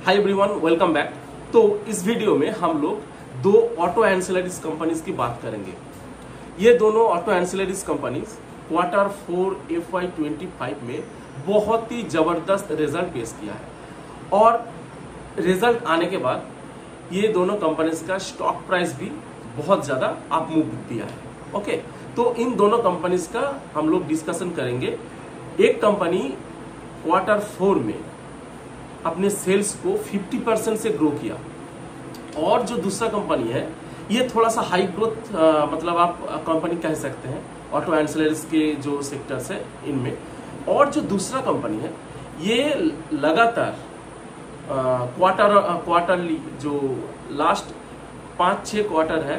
Hi everyone, welcome back. तो इस video में हम लोग दो ऑटो एंसिलरीज कंपनीज की बात करेंगे। ये दोनों auto ancillaries companies quarter 4 FY25 में बहुत ही जबरदस्त रिजल्ट पेश किया है और रिजल्ट आने के बाद ये दोनों कंपनीज का स्टॉक प्राइस भी बहुत ज्यादा अप मूव दिया है। ओके, तो इन दोनों कंपनीज का हम लोग डिस्कशन करेंगे। एक कंपनी क्वार्टर 4 में अपने सेल्स को 50% से ग्रो किया और जो दूसरा कंपनी है ये थोड़ा सा हाई ग्रोथ मतलब आप कंपनी कह सकते हैं ऑटो एंसिलरीज के जो सेक्टर्स है इनमें। और जो दूसरा कंपनी है ये लगातार क्वार्टरली जो लास्ट 5-6 क्वार्टर है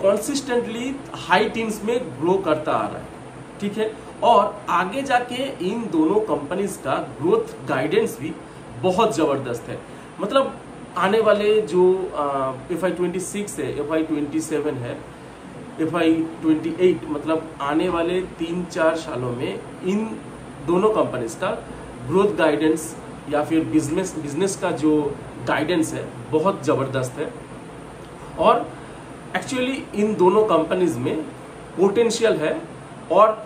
कॉन्सिस्टेंटली हाई टीन्स में ग्रो करता आ रहा है। ठीक है, और आगे जाके इन दोनों कंपनीज का ग्रोथ गाइडेंस भी बहुत जबरदस्त है। मतलब आने वाले जो FY26 है, FY27 है, FY28 मतलब आने वाले 3-4 सालों में इन दोनों कंपनीज का ग्रोथ गाइडेंस या फिर बिजनेस का जो गाइडेंस है बहुत जबरदस्त है और एक्चुअली इन दोनों कंपनीज में पोटेंशियल है और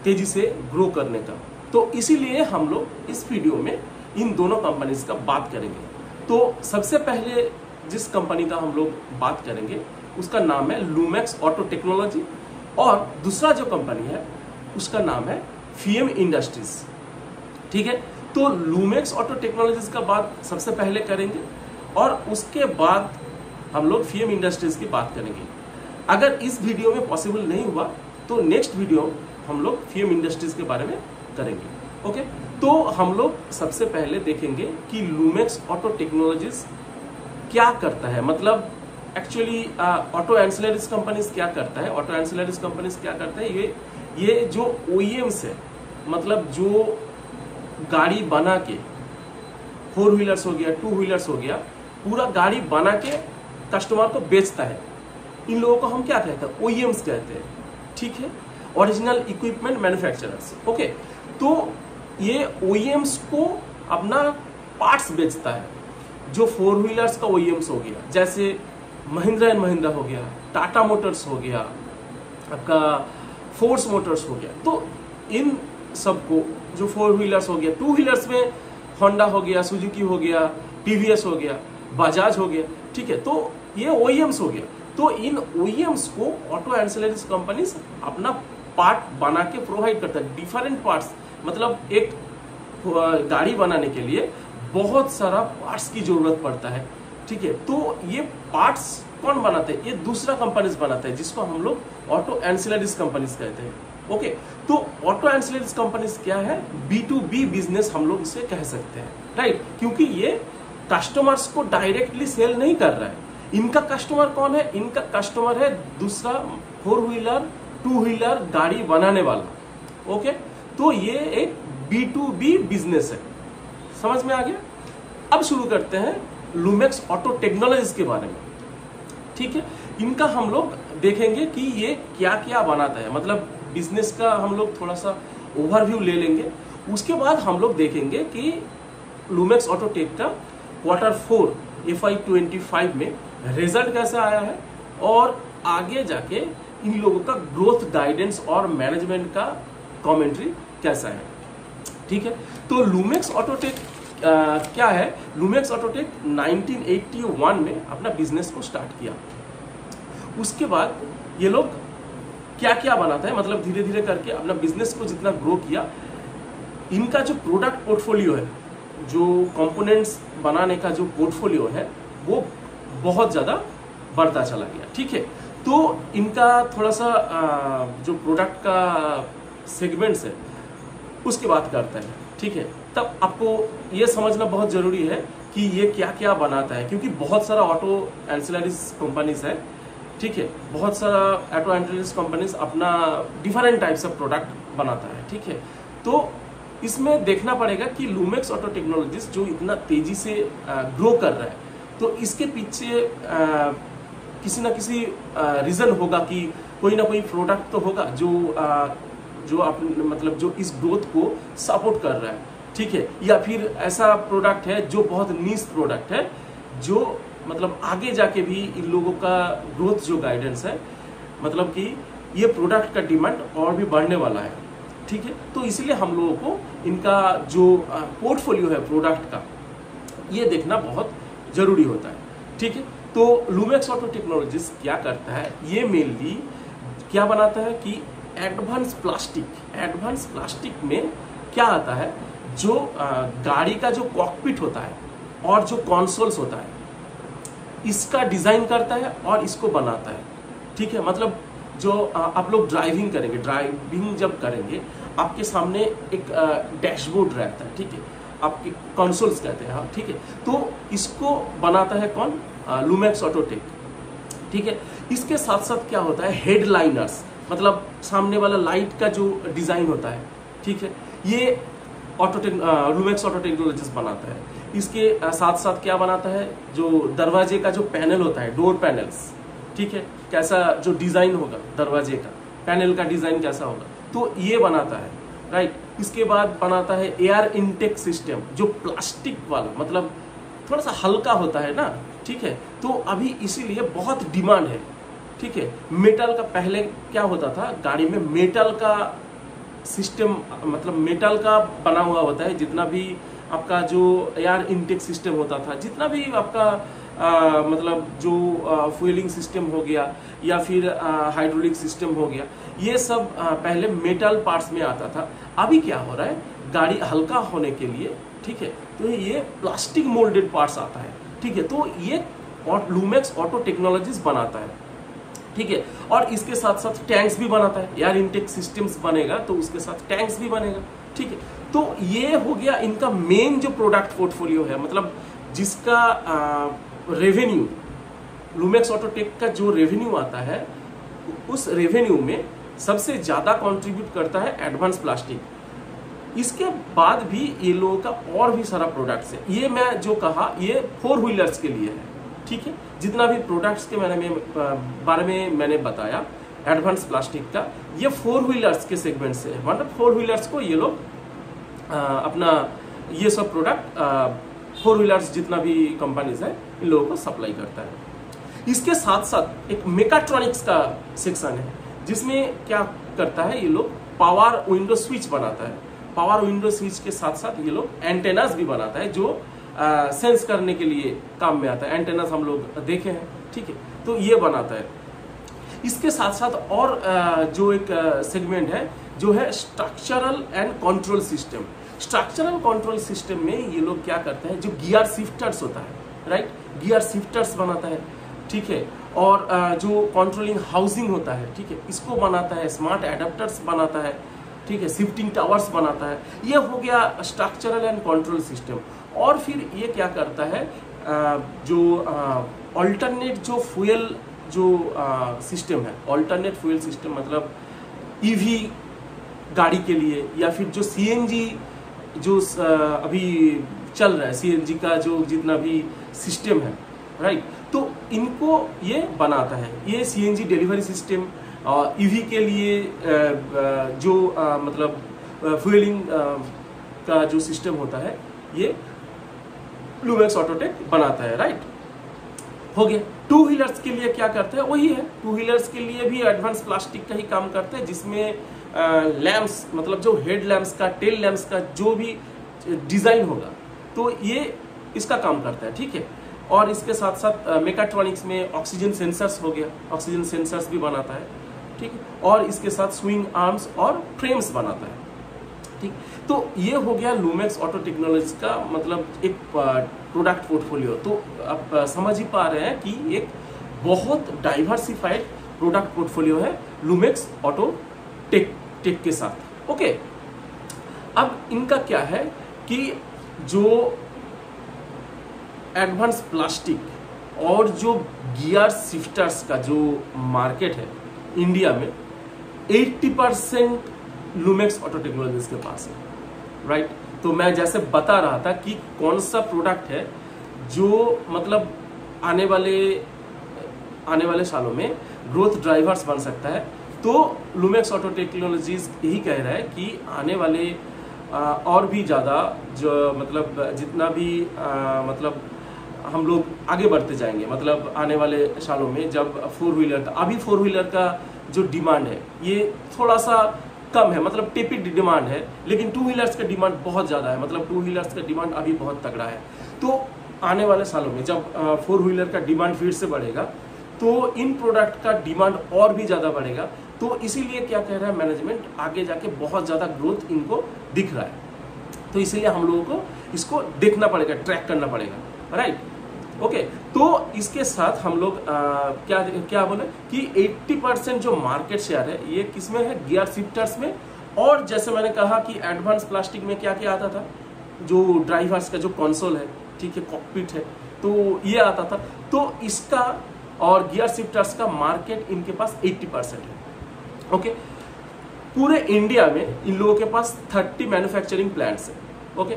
तेजी से ग्रो करने का। तो इसीलिए हम लोग इस वीडियो में इन दोनों कंपनीज का बात करेंगे। तो सबसे पहले जिस कंपनी का हम लोग बात करेंगे उसका नाम है लूमेक्स ऑटो टेक्नोलॉजी और दूसरा जो कंपनी है उसका नाम है फीएम इंडस्ट्रीज। ठीक है, तो लूमेक्स ऑटो टेक्नोलॉजीज का बात सबसे पहले करेंगे और उसके बाद हम लोग फीएम इंडस्ट्रीज की बात करेंगे। अगर इस वीडियो में पॉसिबल नहीं हुआ तो नेक्स्ट वीडियो हम लोग फीएम इंडस्ट्रीज के बारे में करेंगे। ओके, तो हम लोग सबसे पहले देखेंगे कि लूमेक्स ऑटो टेक्नोलॉजीज क्या करता है। मतलब एक्चुअली ऑटो एंसिलरीज कंपनीज क्या करता है, ऑटो एंसिलरीज कंपनीज क्या करता है, ये जो OEMs है मतलब जो गाड़ी बना के 4 व्हीलर्स हो गया, 2 व्हीलर्स हो गया, पूरा गाड़ी बना के कस्टमर को बेचता है, इन लोगों को हम क्या कहते हैं, OEMs कहते हैं। ठीक है, ओरिजिनल इक्विपमेंट मैन्युफैक्चरर्स। ओके, तो ये OEMs को अपना पार्ट्स बेचता है। जो 4 व्हीलर्स का OEMs हो गया जैसे महिंद्रा एंड महिंद्रा हो गया, टाटा मोटर्स हो गया, आपका फोर्स मोटर्स हो गया, तो इन सबको जो 4 व्हीलर्स हो गया, 2 व्हीलर्स में होंडा हो गया, सुजुकी हो गया, TVS हो गया, बजाज हो गया। ठीक है, तो ये OEMs हो गया। तो इन OEMs को ऑटो एंसिलरीज कंपनीज अपना पार्ट बना के प्रोवाइड करता है। डिफरेंट पार्ट्स मतलब एक गाड़ी बनाने के लिए बहुत सारा पार्ट्स की जरूरत पड़ता है। ठीक है, तो ये पार्ट्स कौन बनाते हैं, ये दूसरा कंपनीज बनाते हैं जिसको हम लोग ऑटो एंसिलरीज कंपनीज कहते हैं। ओके, तो ऑटो एंसिलरीज कंपनीज क्या है, B2B बिजनेस हम लोग इसे कह सकते हैं, राइट, क्योंकि ये कस्टमर्स को डायरेक्टली सेल नहीं कर रहा है। इनका कस्टमर कौन है, इनका कस्टमर है दूसरा 4 व्हीलर 2 व्हीलर गाड़ी बनाने वाला। ओके, तो ये एक B2B बिजनेस है। समझ में आ गया। अब शुरू करते हैं लूमेक्स ऑटो टेक्नोलॉजीज के बारे में। ठीक है, इनका हम लोग देखेंगे कि ये क्या क्या बनाता है, मतलब बिजनेस का हम लोग थोड़ा सा ओवरव्यू ले लेंगे। उसके बाद हम लोग देखेंगे कि लूमेक्स ऑटो टेक का क्वार्टर 4 FY25 में रिजल्ट कैसा आया है और आगे जाके इन लोगों का ग्रोथ गाइडेंस और मैनेजमेंट का कमेंट्री कैसा है। ठीक है, तो लूमेक्स ऑटोटेक क्या है, लूमेक्स ऑटोटेक 1981 में अपना बिजनेस को स्टार्ट किया। उसके बाद ये लोग क्या क्या बनाता है, मतलब धीरे धीरे करके अपना बिजनेस को जितना ग्रो किया, इनका जो प्रोडक्ट पोर्टफोलियो है, जो कंपोनेंट्स बनाने का जो पोर्टफोलियो है वो बहुत ज्यादा बढ़ता चला गया। ठीक है, तो इनका थोड़ा सा जो प्रोडक्ट का सेगमेंट्स है उसकी बात करता है। ठीक है, तब आपको ये समझना बहुत जरूरी है कि ये क्या क्या बनाता है, क्योंकि बहुत सारा ऑटो एंसिलरीज कंपनीज है। ठीक है, बहुत सारा ऑटो एंसिलरीज कंपनीज अपना डिफरेंट टाइप्स ऑफ प्रोडक्ट बनाता है। ठीक है, तो इसमें देखना पड़ेगा कि लूमेक्स ऑटो टेक्नोलॉजीज जो इतना तेजी से ग्रो कर रहा है, तो इसके पीछे किसी ना किसी रीजन होगा कि कोई ना कोई प्रोडक्ट तो होगा जो मतलब जो इस ग्रोथ को सपोर्ट कर रहा है। ठीक है, या फिर ऐसा प्रोडक्ट है जो बहुत नीश प्रोडक्ट है, जो मतलब आगे जाके भी इन लोगों का ग्रोथ जो गाइडेंस है, मतलब कि ये प्रोडक्ट का डिमांड और भी बढ़ने वाला है। ठीक है, तो इसलिए हम लोगों को इनका जो पोर्टफोलियो है प्रोडक्ट का, ये देखना बहुत जरूरी होता है। ठीक है, तो लुमेक्स ऑटो टेक्नोलॉजीज क्या करता है, ये मेनली क्या बनाता है कि एडवांस प्लास्टिक में क्या आता है, जो गाड़ी का जो कॉकपिट होता है और जो कंसोल्स होता है, इसका डिजाइन करता है और इसको बनाता है। ठीक है, मतलब जो आप लोग ड्राइविंग जब करेंगे, आपके सामने एक डैशबोर्ड रहता है। ठीक है, आपके कंसोल्स कहते हैं। हाँ, ठीक है, तो इसको बनाता है कौन, लुमेक्स ऑटोटेक। ठीक है, इसके साथ साथ क्या होता है, हेडलाइनर्स, मतलब सामने वाला लाइट का जो डिजाइन होता है। ठीक है, ये लुमेक्स ऑटो टेक्नोलॉजीज बनाता है। इसके साथ साथ क्या बनाता है, जो दरवाजे का जो पैनल होता है, डोर पैनल्स, ठीक है, कैसा जो डिजाइन होगा दरवाजे का, पैनल का डिजाइन कैसा होगा, तो ये बनाता है। राइट, इसके बाद बनाता है एयर इनटेक सिस्टम, जो प्लास्टिक वाला, मतलब थोड़ा सा हल्का होता है ना। ठीक है, तो अभी इसीलिए बहुत डिमांड है। ठीक है, मेटल का पहले क्या होता था, गाड़ी में मेटल का सिस्टम, मतलब मेटल का बना हुआ होता है, जितना भी आपका जो एयर इनटेक सिस्टम होता था, जितना भी आपका मतलब जो फ्यूलिंग सिस्टम हो गया या फिर हाइड्रोलिक सिस्टम हो गया, ये सब पहले मेटल पार्ट्स में आता था। अभी क्या हो रहा है, गाड़ी हल्का होने के लिए, ठीक है, तो ये प्लास्टिक मोल्डेड पार्ट्स आता है। ठीक है, तो ये लुमेक्स ऑटो टेक्नोलॉजीज बनाता है। ठीक है, और इसके साथ साथ टैंक्स भी बनाता है, एयर इनटेक सिस्टम्स बनेगा तो उसके साथ टैंक्स भी बनेगा। ठीक है, तो ये हो गया इनका मेन जो प्रोडक्ट पोर्टफोलियो है, मतलब जिसका रेवेन्यू, लुमेक्स ऑटोटेक का जो रेवेन्यू आता है, उस रेवेन्यू में सबसे ज्यादा कंट्रीब्यूट करता है एडवांस प्लास्टिक। इसके बाद भी ये लोगों का और भी सारा प्रोडक्ट्स है। ये मैं जो कहा, ये 4 व्हीलर्स के लिए है। ठीक है, जितना भी प्रोडक्ट्स के बारे में मैंने बताया एडवांस प्लास्टिक का, ये 4 व्हीलर्स के सेगमेंट से है। मतलब 4 व्हीलर्स को ये लोग अपना ये सब प्रोडक्ट 4 व्हीलर्स जितना भी कंपनीज है, इन लोगों को सप्लाई करता है। इसके साथ साथ एक मेकाट्रॉनिक्स का सेक्शन है, जिसमें क्या करता है, ये लोग पावर विंडो स्विच बनाता है। पावर विंडो स्विच के साथ साथ ये लोग एंटेनास भी बनाता है, जो सेंस करने के लिए काम में आता है। एंटेनास हम लोग देखे हैं। ठीक है, तो ये बनाता है। इसके साथ साथ और जो एक सेगमेंट है, जो है structural and control system. Structural control system में ये लोग क्या करते हैं, जो गियर शिफ्टर्स होता है, राइट, गियर शिफ्टर्स बनाता है। ठीक है, और जो कंट्रोलिंग हाउसिंग होता है, ठीक है, इसको बनाता है। स्मार्ट एडाप्टर्स बनाता है। ठीक है, शिफ्टिंग टावर्स बनाता है। ये हो गया स्ट्रक्चरल एंड कंट्रोल सिस्टम। और फिर ये क्या करता है, जो अल्टरनेट जो फ्यूल जो सिस्टम है, अल्टरनेट फ्यूल सिस्टम मतलब ईवी गाड़ी के लिए, या फिर जो सीएनजी जो अभी चल रहा है, सीएनजी का जो जितना भी सिस्टम है, राइट, तो इनको ये बनाता है। ये सीएनजी डिलीवरी सिस्टम, ईवी के लिए जो मतलब फ्यूलिंग का जो सिस्टम होता है, ये लुमेक्स ऑटोटेक बनाता है। राइट, हो गया। 2 व्हीलर्स के लिए क्या करते हैं, वही है। 2 व्हीलर्स के लिए भी एडवांस प्लास्टिक का ही काम करते हैं, जिसमें लैंप्स, मतलब जो हेड लैंप्स का, टेल लैंप्स का जो भी डिजाइन होगा, तो ये इसका काम करता है। ठीक है, और इसके साथ साथ मेकाट्रॉनिक्स में ऑक्सीजन सेंसर्स हो गया, ऑक्सीजन सेंसर्स भी बनाता है। ठीक है, और इसके साथ स्विंग आर्म्स और फ्रेम्स बनाता है। ठीक, तो ये हो गया लुमेक्स ऑटो टेक्नोलॉजी का मतलब एक प्रोडक्ट पोर्टफोलियो। तो आप समझ ही पा रहे हैं कि एक बहुत डाइवर्सिफाइड प्रोडक्ट पोर्टफोलियो है लुमेक्स ऑटो टेक के साथ। ओके, अब इनका क्या है कि जो एडवांस प्लास्टिक और जो गियर शिफ्टर्स का जो मार्केट है इंडिया में, 80% लुमेक्स ऑटो टेक्नोलॉजीज के पास है। राइट, तो मैं जैसे बता रहा था कि कौन सा प्रोडक्ट है जो मतलब आने वाले सालों में ग्रोथ ड्राइवर्स बन सकता है, तो लुमेक्स ऑटो टेक्नोलॉजीज यही कह रहा है कि आने वाले और भी ज़्यादा जो मतलब जितना भी मतलब हम लोग आगे बढ़ते जाएंगे, मतलब आने वाले सालों में जब फोर व्हीलर का, अभी फोर व्हीलर का जो डिमांड है ये थोड़ा सा कम है, मतलब टेपिड डिमांड है, लेकिन टू व्हीलर्स का डिमांड बहुत ज़्यादा है, मतलब टू व्हीलर्स का डिमांड अभी बहुत तगड़ा है। तो आने वाले सालों में जब फोर व्हीलर का डिमांड फिर से बढ़ेगा तो इन प्रोडक्ट का डिमांड और भी ज़्यादा बढ़ेगा। तो इसीलिए क्या कह रहा है मैनेजमेंट, आगे जाके बहुत ज़्यादा ग्रोथ इनको दिख रहा है, तो इसीलिए हम लोगों को इसको देखना पड़ेगा, ट्रैक करना पड़ेगा, राइट। ओके, तो इसके साथ हम लोग क्या बोले कि 80% जो मार्केट शेयर है ये किसमें है, गियर शिफ्टर्स में। और जैसे मैंने कहा कि एडवांस प्लास्टिक में क्या क्या आता था, जो ड्राइवर्स का जो कंसोल है, ठीक है, कॉकपिट है, तो ये आता था। तो इसका और गियर शिफ्टर्स का मार्केट इनके पास 80% है। ओके, पूरे इंडिया में इन लोगों के पास 30 मैन्युफैक्चरिंग प्लांट्स है। ओके,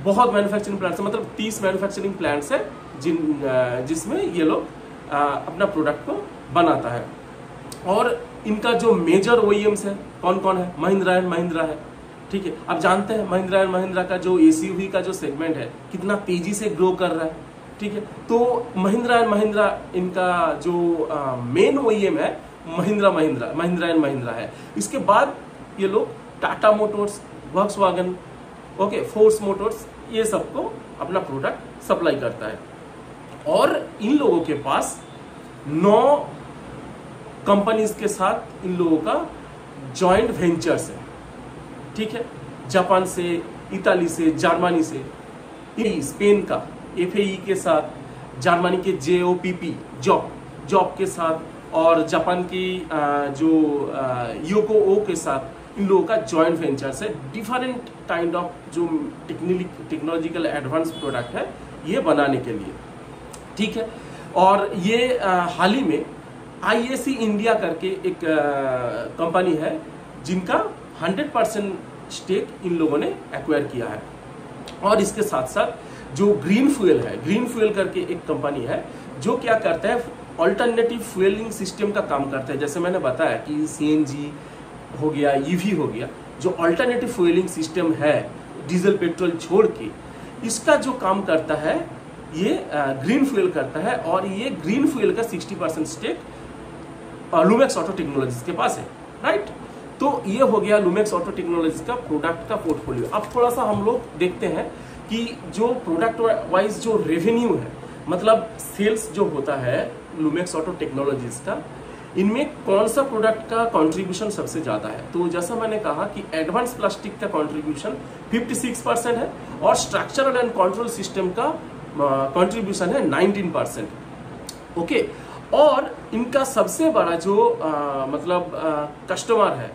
बहुत मैन्युफैक्चरिंग प्लांट्स है, मतलब 30 मैन्युफैक्चरिंग प्लांट्स है जिसमें ये लोग अपना प्रोडक्ट को बनाता है। और इनका जो मेजर ओईएम्स है कौन कौन है, महिंद्रा एंड महिंद्रा है, ठीक है। आप जानते हैं महिंद्रा एंड महिंद्रा का जो एसयूवी का जो सेगमेंट है कितना तेजी से ग्रो कर रहा है, ठीक है। तो महिंद्रा एंड महिंद्रा इनका जो मेन ओईएम है महिंद्रा एंड महिंद्रा है। इसके बाद ये लोग Tata Motors, Volkswagen, okay, force Motors, ये सबको अपना प्रोडक्ट सप्लाई करता है। और इन लोगों के पास 9 कंपनीज के साथ इन लोगों का जॉइंट वेंचर्स है, ठीक है। जापान से, इताली से, जर्मनी से, स्पेन का एफएई के साथ, जर्मनी के जेओपीपी जॉब के साथ, और जापान की जो योकोओ के साथ इन लोगों का जॉइंट वेंचर्स है। डिफरेंट काइंड ऑफ जो टेक्नोलॉजिकल एडवांस प्रोडक्ट है ये बनाने के लिए, ठीक है। और ये हाल ही में आईएसी इंडिया करके एक कंपनी है जिनका 100% स्टेक इन लोगों ने एक्वायर किया है। और इसके साथ साथ जो ग्रीन फ्यूल करके एक कंपनी है जो क्या करता है, ऑल्टरनेटिव फ्यूलिंग सिस्टम का काम करता है। जैसे मैंने बताया कि सीएनजी हो गया, ईवी हो गया, जो ऑल्टरनेटिव फ्यूलिंग सिस्टम है डीजल पेट्रोल छोड़ के, इसका जो काम करता है ये ग्रीन फ्यूल करता है। और ये ग्रीन फ्यूल का 60% स्टेक लुमेक्स ऑटो टेक्नोलॉजीज के पास है, राइट। तो ये हो गया लुमेक्स ऑटो टेक्नोलॉजीज का प्रोडक्ट का पोर्टफोलियो। अब थोड़ा सा हम लोग देखते हैं कि जो प्रोडक्ट वाइज जो रेवेन्यू है, मतलब सेल्स जो होता है लुमेक्स ऑटो टेक्नोलॉजीज का, इनमें कौन सा प्रोडक्ट का कंट्रीब्यूशन सबसे ज्यादा है। तो जैसा मैंने कहा कि एडवांस प्लास्टिक का कंट्रीब्यूशन 56% है और स्ट्रक्चरल एंड कंट्रोल सिस्टम का कंट्रीब्यूशन है 19%। ओके, और इनका सबसे बड़ा जो मतलब कस्टमर है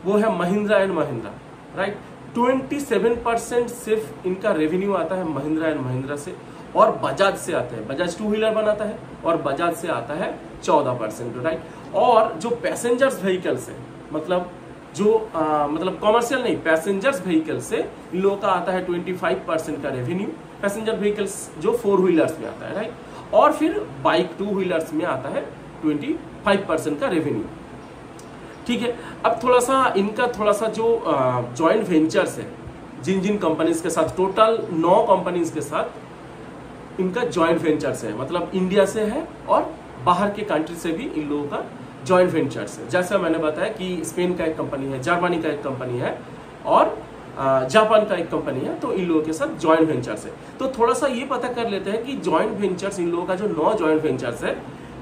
वो है महिंद्रा एंड महिंद्रा, राइट। 27% सिर्फ इनका रेवेन्यू आता है महिंद्रा एंड महिंद्रा से, और बजाज से आता है, बजाज टू व्हीलर बनाता है और बजाज से आता है 14%, राइट। और जो पैसेंजर्स व्हीकल्स है, मतलब जो मतलब कॉमर्शियल नहीं, पैसेंजर्स व्हीकल से इन लोगों का आता है 25% का रेवेन्यू, पैसेंजर व्हीकल्स जो 4 व्हीलर्स में आता है, राइट। और फिर बाइक 2 व्हीलर्स में आता है 25% का रेवेन्यू, ठीक है। अब थोड़ा सा इनका थोड़ा सा जो जॉइंट वेंचर्स है जिन कंपनीज के साथ, टोटल 9 कंपनीज के साथ इनका जॉइंट वेंचर्स है, मतलब इंडिया से है और बाहर के कंट्री से भी इन लोगों का जॉइंट वेंचर्स है। जैसा मैंने बताया कि स्पेन का एक कंपनी है, जर्मनी का एक कंपनी है और जापान का एक कंपनी है, तो इन लोगों के साथ जॉइंट वेंचर्स है। तो थोड़ा सा ये पता कर लेते हैं कि जॉइंट वेंचर्स, इन लोगों का जो 9 जॉइंट वेंचर्स है,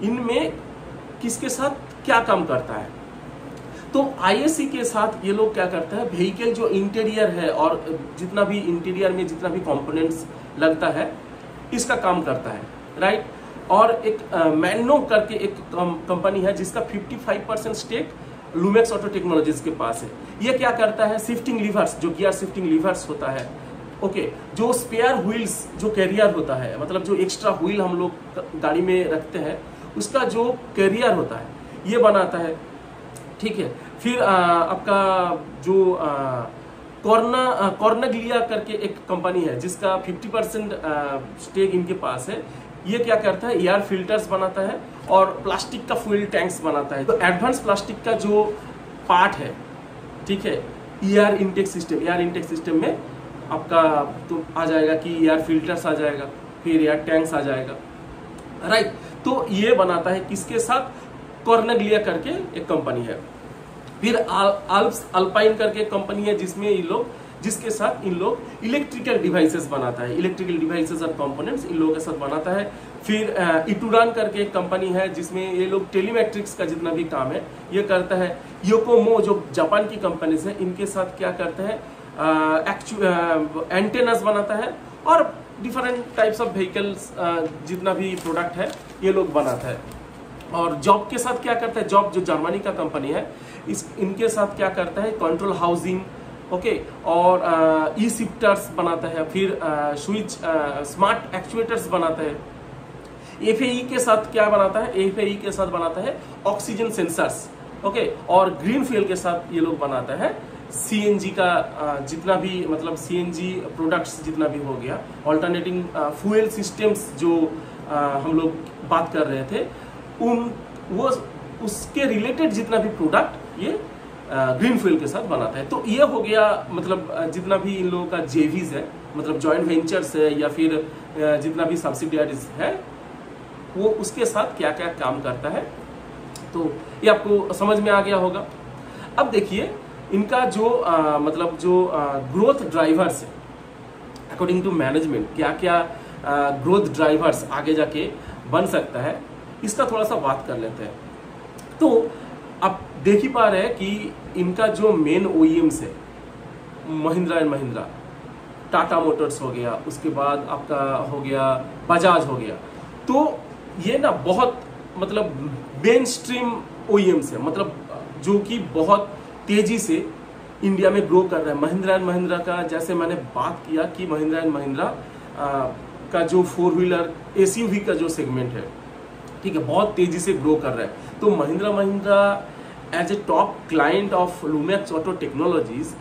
इनमें किसके साथ क्या काम करता है। तो आईएससी के साथ ये लोग क्या करता है, व्हीकल जो इंटीरियर है और जितना भी इंटीरियर में जितना भी कंपोनेंट्स लगता है इसका काम करता है, राइट। और एक मैनो करके एक कंपनी है जिसका 55% स्टेक लुमेक्स ऑटो टेक्नोलॉजीज के पास है। ये क्या करता है, शिफ्टिंग लीवर्स, जो गियर शिफ्टिंग लीवर्स होता है, ओके, जो स्पेयर व्हील्स जो कैरियर होता है, मतलब जो एक्स्ट्रा व्हील हम लोग गाड़ी में रखते हैं उसका जो कैरियर होता है ये बनाता है, ठीक है। फिर आपका जो कॉर्नग्लिया करके एक कंपनी है जिसका 50% स्टेक इनके पास है। ये क्या करता है, एयर फिल्टर्स बनाता है और प्लास्टिक का फ्यूल टैंक्स बनाता है। तो एडवांस प्लास्टिक का जो पार्ट है, ठीक है, एयर इनटेक सिस्टम में आपका तो आ जाएगा कि एयर फिल्टर्स आ जाएगा, फिर एयर टैंक्स आ जाएगा, राइट। तो ये बनाता है किसके साथ, कॉर्नेग्लिया करके एक कंपनी है। फिर आल्प्स अल्पाइन करके एक कंपनी है जिसके साथ इन लोग इलेक्ट्रिकल डिवाइसेस बनाता है, इलेक्ट्रिकल डिवाइसेस और कंपोनेंट्स इन लोगों के साथ बनाता है। फिर इटूरान करके एक कंपनी है जिसमें ये लोग टेलीमेट्रिक्स का जितना भी काम है ये करता है। योकोमो जो जापान की कंपनीज है, इनके साथ क्या करता है, एंटेनास बनाता है और डिफरेंट टाइप्स ऑफ व्हीकल्स, जितना भी प्रोडक्ट है ये लोग बनाता है। और जॉब के साथ क्या करता है, जॉब जो जर्मनी का कंपनी है, इनके साथ क्या करता है, कंट्रोल हाउसिंग, ओके, और ई शिफ्टर्स बनाता है, फिर स्विच स्मार्ट एक्चुएटर्स बनाता है। एफएई के साथ क्या बनाता है, एफएई के साथ बनाता है ऑक्सीजन सेंसर्स, ओके, और ग्रीन फ्यूल के साथ ये लोग बनाता है सीएनजी का जितना भी, मतलब सीएनजी प्रोडक्ट्स जितना भी हो गया, ऑल्टरनेटिंग फ्यूल सिस्टम्स जो हम लोग बात कर रहे थे, उसके रिलेटेड जितना भी प्रोडक्ट ये ग्रीन फ्यूल के साथ बनाता है। तो ये हो गया, मतलब जितना भी इन लोगों का जेवीज है, मतलब जॉइंट वेंचर्स है या फिर जितना भी सब्सिडियरीज है, वो उसके साथ क्या क्या काम करता है। तो ये आपको समझ में आ गया होगा। अब देखिए इनका जो मतलब जो ग्रोथ ड्राइवर्स है, अकॉर्डिंग टू मैनेजमेंट क्या क्या ग्रोथ ड्राइवर्स आगे जाके बन सकता है, इसका थोड़ा सा बात कर लेते हैं। तो आप देख ही पा रहे हैं कि इनका जो मेन ओईएम्स है, महिंद्रा एंड महिंद्रा, टाटा मोटर्स हो गया, उसके बाद आपका हो गया बजाज हो गया, तो ये ना बहुत मतलब मेन स्ट्रीम ओईएम्स है, मतलब जो कि बहुत तेजी से इंडिया में ग्रो कर रहा है। महिंद्रा एंड महिंद्रा का जैसे मैंने बात किया कि महिंद्रा एंड महिंद्रा का जो 4 व्हीलर एसयूवी का जो सेगमेंट है, ठीक है, बहुत तेजी से ग्रो कर रहा है। तो Mahindra as a top client of Lumax auto technologies,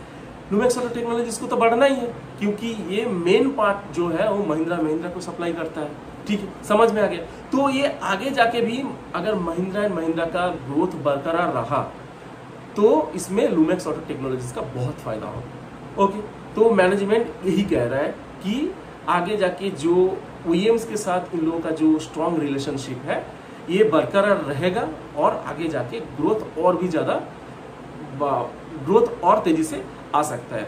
Lumax auto technologies को तो बढ़ना ही है, क्योंकि ये मेन पार्ट जो है वो महिंद्रा को सप्लाई करता है, ठीक है, समझ में आ गया। तो ये आगे जाके भी अगर महिंद्रा एंड महिंद्रा का ग्रोथ बरकरार रहा तो इसमें लुमेक्स ऑटो टेक्नोलॉजीज का बहुत फायदा होगा, ओके। तो मैनेजमेंट यही कह रहा है कि आगे जाके जो ओईएम्स के साथ इन लोगों का जो स्ट्रॉन्ग रिलेशनशिप है ये बरकरार रहेगा और आगे जाके ग्रोथ और भी ज़्यादा, ग्रोथ और तेजी से आ सकता है,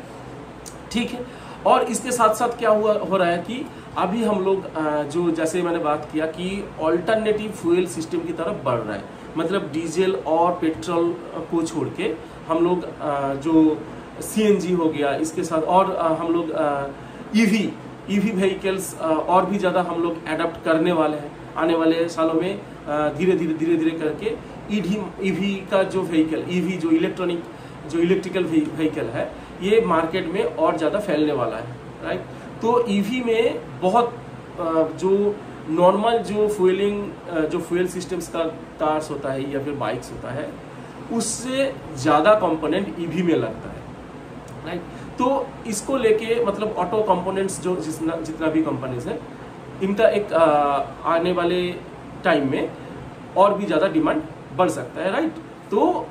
ठीक है। और इसके साथ साथ क्या हो रहा है कि अभी हम लोग जो जैसे मैंने बात किया कि ऑल्टरनेटिव फ्यूल सिस्टम की तरफ बढ़ रहा है, मतलब डीजल और पेट्रोल को छोड़ के हम लोग जो सीएनजी हो गया, इसके साथ और हम लोग ईवी व्हीकल्स और भी ज़्यादा हम लोग एडप्ट करने वाले हैं आने वाले सालों में। धीरे धीरे करके ईवी का जो व्हीकल, ईवी जो इलेक्ट्रिकल व्हीकल है, ये मार्केट में और ज़्यादा फैलने वाला है, राइट। तो ईवी में बहुत जो नॉर्मल जो फ्यूल सिस्टम्स का कार्स होता है या फिर बाइक्स होता है, उससे ज़्यादा कंपोनेंट ईवी में लगता है, राइट। तो इसको लेके मतलब ऑटो कंपोनेंट्स जो जितना भी कंपनीज है, इनका एक आने वाले टाइम में और भी ज़्यादा डिमांड बढ़ सकता है, राइट। तो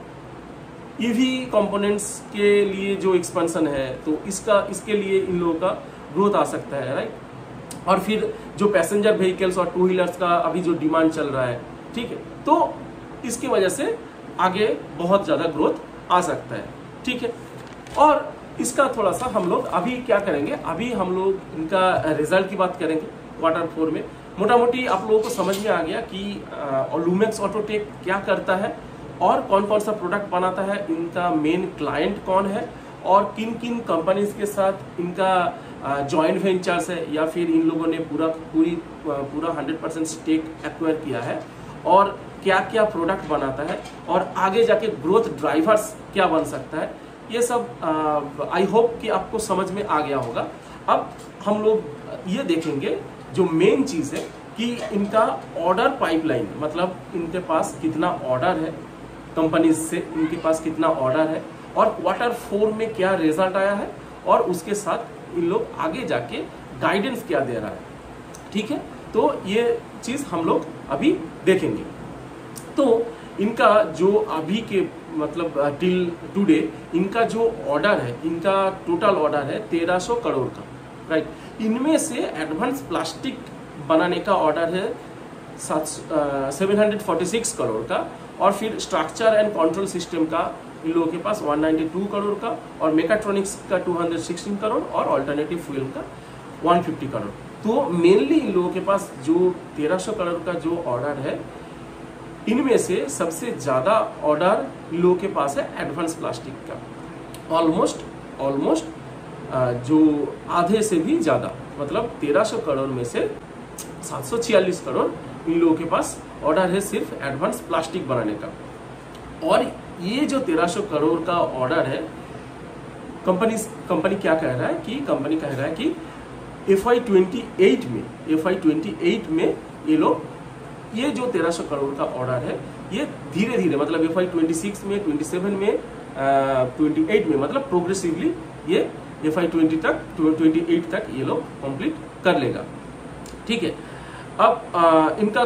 ईवी कंपोनेंट्स के लिए जो एक्सपेंशन है, तो इसके लिए इन लोगों का ग्रोथ आ सकता है, राइट। और फिर जो पैसेंजर व्हीकल्स और 2 व्हीलर्स का अभी जो डिमांड चल रहा है, ठीक है, तो इसकी वजह से आगे बहुत ज़्यादा ग्रोथ आ सकता है, ठीक है। और इसका थोड़ा सा हम लोग अभी क्या करेंगे, अभी हम लोग इनका रिजल्ट की बात करेंगे Q4 में। मोटा मोटी आप लोगों को समझ में आ गया कि लुमेक्स ऑटोटेक क्या करता है और कौन कौन सा प्रोडक्ट बनाता है, इनका मेन क्लाइंट कौन है और किन किन कंपनीज के साथ इनका जॉइंट वेंचर्स है या फिर इन लोगों ने पूरा 100% स्टेक एक्वायर किया है, और क्या क्या प्रोडक्ट बनाता है और आगे जाके ग्रोथ ड्राइवर्स क्या बन सकता है, ये सब आई होप कि आपको समझ में आ गया होगा। अब हम लोग ये देखेंगे जो मेन चीज़ है कि इनका ऑर्डर पाइपलाइन, मतलब इनके पास कितना ऑर्डर है कंपनीज से, इनके पास कितना ऑर्डर है और Q4 में क्या रिजल्ट आया है और उसके साथ इन लोग आगे जाके गाइडेंस क्या दे रहा है, ठीक है। तो ये चीज़ हम लोग अभी देखेंगे। तो इनका जो अभी के मतलब टिल टुडे इनका जो ऑर्डर है, इनका टोटल ऑर्डर है 1300 करोड़ का, राइट। इनमें से एडवांस प्लास्टिक बनाने का ऑर्डर है 746 करोड़ का, और फिर स्ट्रक्चर एंड कंट्रोल सिस्टम का इन लोगों के पास 192 करोड़ का, और मेकाट्रॉनिक्स का 216 करोड़, और अल्टरनेटिव फ्यूल का 150 करोड़। तो मेनली इन लोगों के पास जो 1300 करोड़ का जो ऑर्डर है, इनमें से सबसे ज्यादा ऑर्डर इन लोगों के पास है एडवांस प्लास्टिक का, ऑलमोस्ट जो आधे से भी ज्यादा, मतलब 1300 करोड़ में से 746 करोड़ इन लोगों के पास ऑर्डर है सिर्फ एडवांस प्लास्टिक बनाने का। और ये जो 1300 करोड़ का ऑर्डर है, कंपनी क्या कह रहा है कि कंपनी कह रहा है कि FY28 में ये लोग ये जो 1300 करोड़ का ऑर्डर है, ये धीरे धीरे मतलब FY26 में, 27 में, 28 में, मतलब प्रोग्रेसिवली ये FY28 तक ये लोग कंप्लीट कर लेगा, ठीक है। अब इनका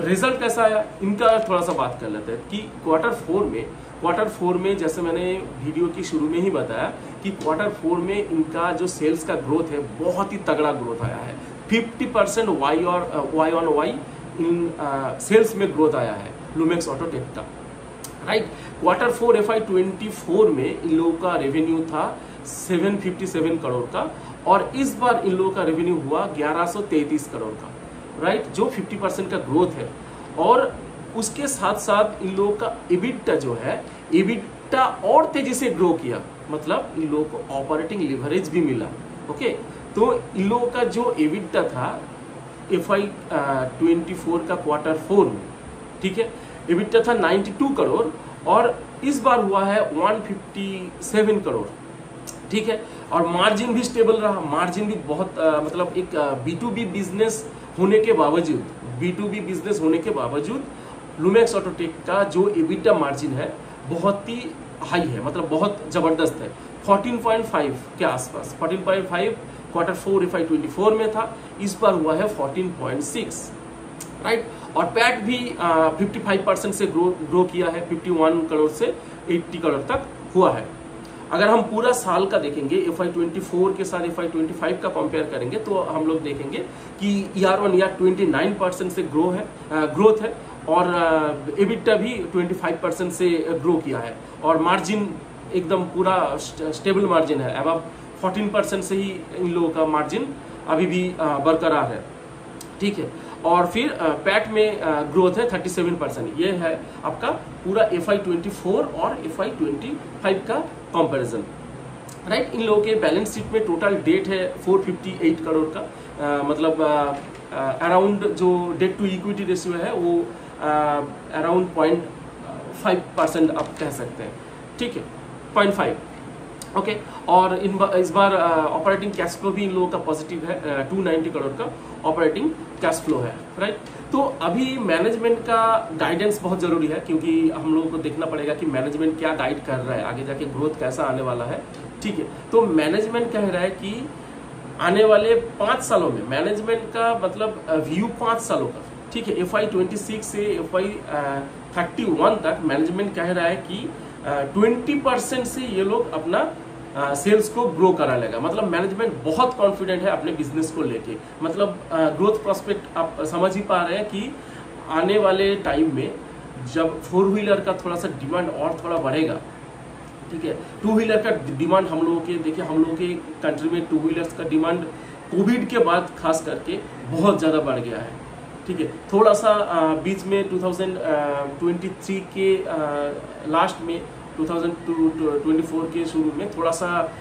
रिजल्ट कैसा आया, इनका थोड़ा सा बात कर लेते हैं कि क्वार्टर फोर में जैसे मैंने वीडियो की शुरू में ही बताया कि क्वार्टर 4 में इनका जो सेल्स का ग्रोथ है बहुत ही तगड़ा ग्रोथ आया है। 50% Y on Y in sales में ग्रोथ आया है लुमेक्स ऑटोटेक का, राइट। क्वार्टर 4 FY24 में इन लोगों का रेवेन्यू था 757 करोड़ का, और इस बार इन लोगों का रेवेन्यू हुआ 1133 करोड़ का, राइट, जो 50% का ग्रोथ है। और उसके साथ साथ इन लोगों का EBITDA जो है, EBITDA और तेजी से ग्रो किया, मतलब इन लोगों को ऑपरेटिंग लिवरेज भी मिला, ओके। तो इन लोगों का जो EBITDA था FY24 का क्वार्टर 4 में, ठीक है, EBITDA था 92 करोड़, और इस बार हुआ है 157 करोड़, ठीक है। और मार्जिन भी स्टेबल रहा, मार्जिन भी बहुत मतलब एक B2B बिजनेस होने के बावजूद लुमेक्स ऑटोटेक का जो EBITDA मार्जिन है बहुत ही हाई है, मतलब बहुत जबरदस्त है, 14.5 के आसपास, 14.5 क्वार्टर 4 FY24 में था, इस बार हुआ है 14.6, राइट। और पैट भी 55% से ग्रो किया है, 51 करोड़ से 80 करोड़ तक हुआ है। अगर हम पूरा साल का देखेंगे, FY24 के साथ FY25 का कंपेयर करेंगे, तो हम लोग देखेंगे कि ईयर ऑन ईयर 29% से ग्रोथ है, और EBITDA भी 25% से ग्रो किया है, और मार्जिन एकदम पूरा स्टेबल मार्जिन है, अब 14% से ही इन लोगों का मार्जिन अभी भी बरकरार है, ठीक है। और फिर पैट में ग्रोथ है 37%। ये है आपका पूरा FY24 और FY25 का कंपैरिजन, राइट। इन लोगों के बैलेंस शीट में टोटल डेट है 458 करोड़ का, मतलब अराउंड जो डेट टू इक्विटी रेशियो है वो अराउंड 0.5% आप कह सकते हैं, ठीक है, 0.5, ओके। और इस बार ऑपरेटिंग कैश फ्लो भी इन लोगों का पॉजिटिव है, 290 करोड़ का ऑपरेटिंग कैश फ्लो है, राइट। तो अभी मैनेजमेंट का गाइडेंस बहुत जरूरी है, क्योंकि हम लोगों को देखना पड़ेगा कि मैनेजमेंट क्या गाइड कर रहा है, आगे जाके ग्रोथ कैसा आने वाला है, ठीक है। तो मैनेजमेंट कह रहा है कि आने वाले 5 सालों में, मैनेजमेंट का मतलब व्यू 5 सालों का, ठीक है, FY26 से FY31 तक मैनेजमेंट कह रहा है कि 20% से ये लोग अपना सेल्स को ग्रो करा लेगा। मतलब मैनेजमेंट बहुत कॉन्फिडेंट है अपने बिजनेस को लेके, मतलब ग्रोथ प्रोस्पेक्ट आप समझ ही पा रहे हैं कि आने वाले टाइम में जब 4 व्हीलर का थोड़ा सा डिमांड और थोड़ा बढ़ेगा, ठीक है, 2 व्हीलर का डिमांड हम लोगों के, देखिए हम लोगों के कंट्री में 2 व्हीलर्स का डिमांड कोविड के बाद खास करके बहुत ज़्यादा बढ़ गया है, ठीक है। थोड़ा सा बीच में 2023 के लास्ट में, 2024 के शुरू में थोड़ा सा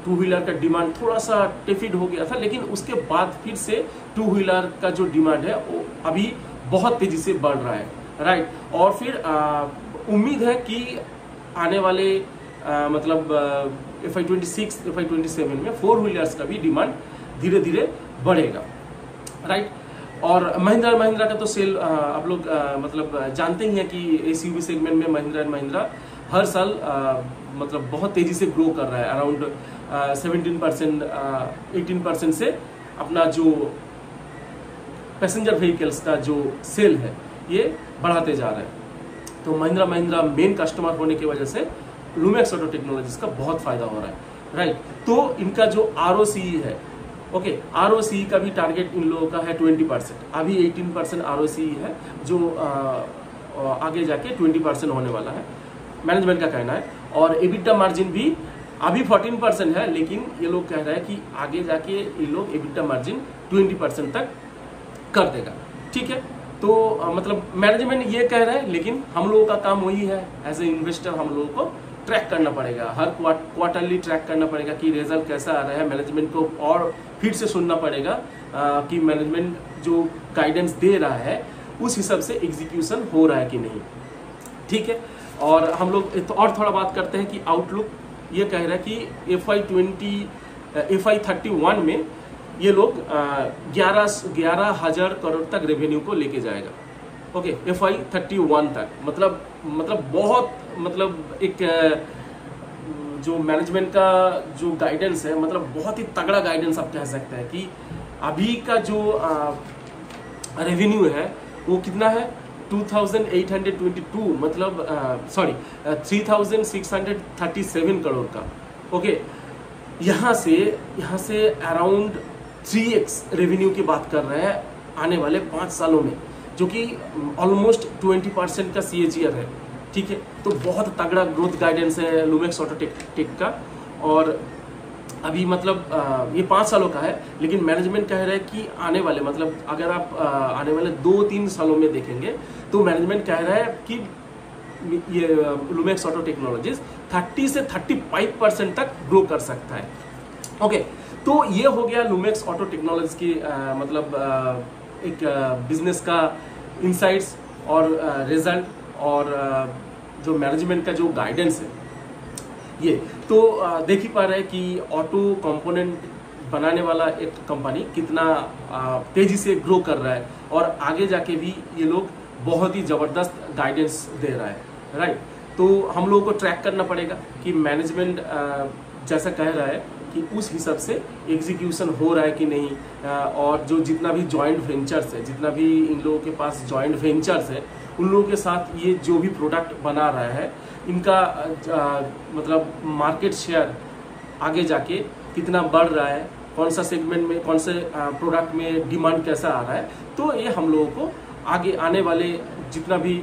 2 व्हीलर का डिमांड थोड़ा सा टेफिड हो गया था, लेकिन उसके बाद फिर से 2 व्हीलर का जो डिमांड है वो अभी बहुत तेजी से बढ़ रहा है, राइट। और फिर उम्मीद है कि आने वाले मतलब FY26 FY27 में 4 व्हीलर्स का भी डिमांड धीरे धीरे बढ़ेगा, राइट। और महिंद्रा का तो सेल आप लोग मतलब जानते ही हैं कि SUV सेगमेंट में महिंद्रा हर साल मतलब बहुत तेजी से ग्रो कर रहा है, अराउंड 17% 18% से अपना जो पैसेंजर व्हीकल्स का जो सेल है ये बढ़ाते जा रहे हैं। तो महिंद्रा मेन कस्टमर होने की वजह से लुमेक्स ऑटो टेक्नोलॉजीज का बहुत फायदा हो रहा है, राइट। तो इनका जो ROCE है, ओके, ROCE का भी टारगेट इन लोगों का है 20%। अभी 18% ROCE है, जो आगे जाके 20% होने वाला है, मैनेजमेंट का कहना है। और EBITDA मार्जिन भी अभी 14% है, लेकिन ये लोग कह रहे हैं कि आगे जाके ये लोग EBITDA मार्जिन 20% तक कर देगा, ठीक है। तो मतलब मैनेजमेंट ये कह रहे हैं, लेकिन हम लोगों का काम वही है, एज ए इन्वेस्टर हम लोगों को ट्रैक करना पड़ेगा, हर क्वार्टरली ट्रैक करना पड़ेगा कि रिजल्ट कैसा आ रहा है। मैनेजमेंट को और फिर से सुनना पड़ेगा कि मैनेजमेंट जो गाइडेंस दे रहा है उस हिसाब से एग्जीक्यूशन हो रहा है कि नहीं, ठीक है। और हम लोग तो और थोड़ा बात करते हैं कि आउटलुक ये कह रहा है कि FY31 में ये लोग 11,000 करोड़ तक रेवेन्यू को लेके जाएगा, ओके, FY31 तक। मतलब बहुत एक जो मैनेजमेंट का जो गाइडेंस है, मतलब बहुत ही तगड़ा गाइडेंस आप कह सकते हैं कि अभी का जो रेवेन्यू है वो कितना है 2,822, मतलब 3,637 करोड़ का, ओके। यहाँ से अराउंड 3x रेवेन्यू की बात कर रहे हैं आने वाले 5 सालों में, जो कि ऑलमोस्ट 20% का CAGR है, ठीक है। तो बहुत तगड़ा ग्रोथ गाइडेंस है लुमेक्स ऑटो टेक का। और अभी मतलब ये 5 सालों का है, लेकिन मैनेजमेंट कह रहा है कि आने वाले, मतलब अगर आप आने वाले 2-3 सालों में देखेंगे तो मैनेजमेंट कह रहा है कि ये लुमेक्स ऑटो टेक्नोलॉजीज 30 से 35% तक ग्रो कर सकता है, ओके। तो ये हो गया लुमेक्स ऑटो टेक्नोलॉजीज की मतलब एक बिजनेस का इंसाइट्स और रिजल्ट और जो मैनेजमेंट का जो गाइडेंस है ये। तो देख ही पा रहे हैं कि ऑटो कंपोनेंट बनाने वाला एक कंपनी कितना तेजी से ग्रो कर रहा है, और आगे जाके भी ये लोग बहुत ही जबरदस्त गाइडेंस दे रहा है, राइट। तो हम लोगों को ट्रैक करना पड़ेगा कि मैनेजमेंट जैसा कह रहा है कि उस हिसाब से एग्जीक्यूशन हो रहा है कि नहीं। और जो जितना भी जॉइंट वेंचर्स है, जितना भी इन लोगों के पास जॉइंट वेंचर्स है, उन लोगों के साथ ये जो भी प्रोडक्ट बना रहा है, इनका मतलब मार्केट शेयर आगे जाके कितना बढ़ रहा है, कौन सा सेगमेंट में, कौन से प्रोडक्ट में डिमांड कैसा आ रहा है। तो ये हम लोगों को आगे आने वाले जितना भी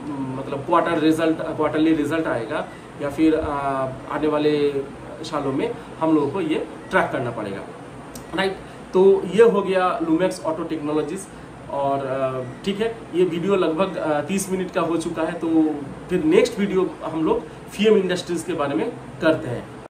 मतलब क्वार्टरली रिजल्ट आएगा, या फिर आने वाले सालों में हम लोगों को ये ट्रैक करना पड़ेगा, राइट। तो ये हो गया लुमेक्स ऑटो टेक्नोलॉजीज। और ठीक है, ये वीडियो लगभग 30 मिनट का हो चुका है। तो फिर नेक्स्ट वीडियो हम लोग FIAM इंडस्ट्रीज के बारे में करते हैं।